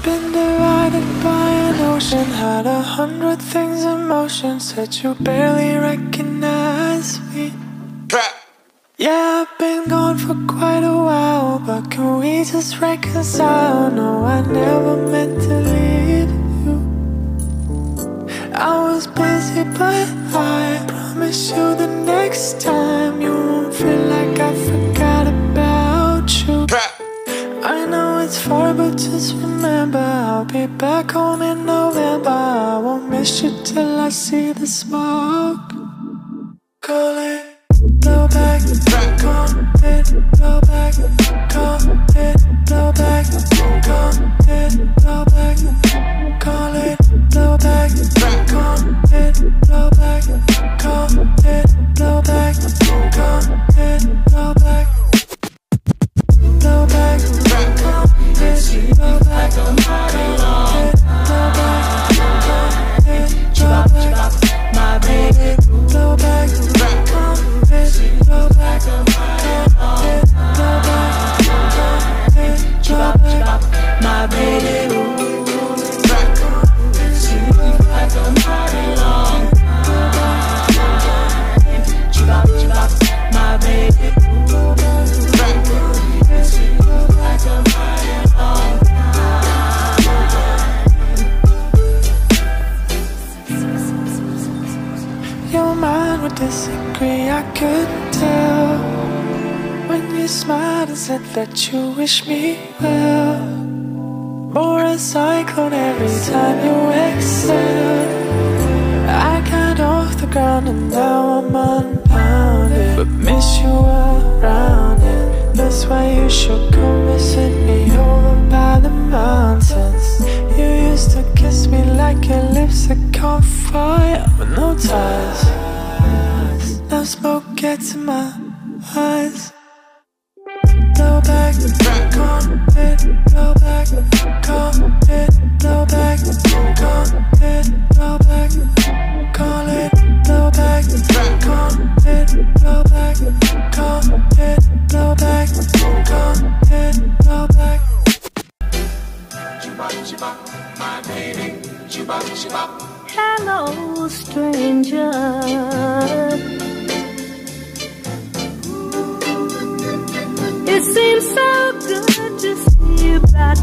been divided by an ocean, had 100 things in motion, said you barely recognize me. Yeah, I've been gone for quite a while, but can we just reconcile? No, I never meant to leave you. I was busy, but I promise you the next time you won't feel like I forgot about you. I know it's far, but just remember I'll be back home in November. I won't miss you till I see the smoke. Call it blow back, come it, blow back, come it, blow back, come it, blow back, call it blow back, come it, blow back, come it, blow back, come it, blow back, blow back, come it, blow back, come it, blow back, come it, blow back, my baby, blow back, come it, blow back, come it, blow back, come it, blow back, my baby. Like a mighty long my baby. Like a mighty long your mind would disagree, I could tell when you smiled and said that you wish me well. More a cyclone every time you exhale. I got off the ground and now I'm unbounded, but miss you around it. That's why you should come visit me over by the mountains. You used to kiss me like your lips that caught fire with no ties. Now smoke gets in my eyes. Blow back, come it, blow back, come it, blow back, come it, blow back, call it, blow back, come it, blow back, come it, blow back, come it, blow back. My baby, hello, stranger. It seems so good to see you back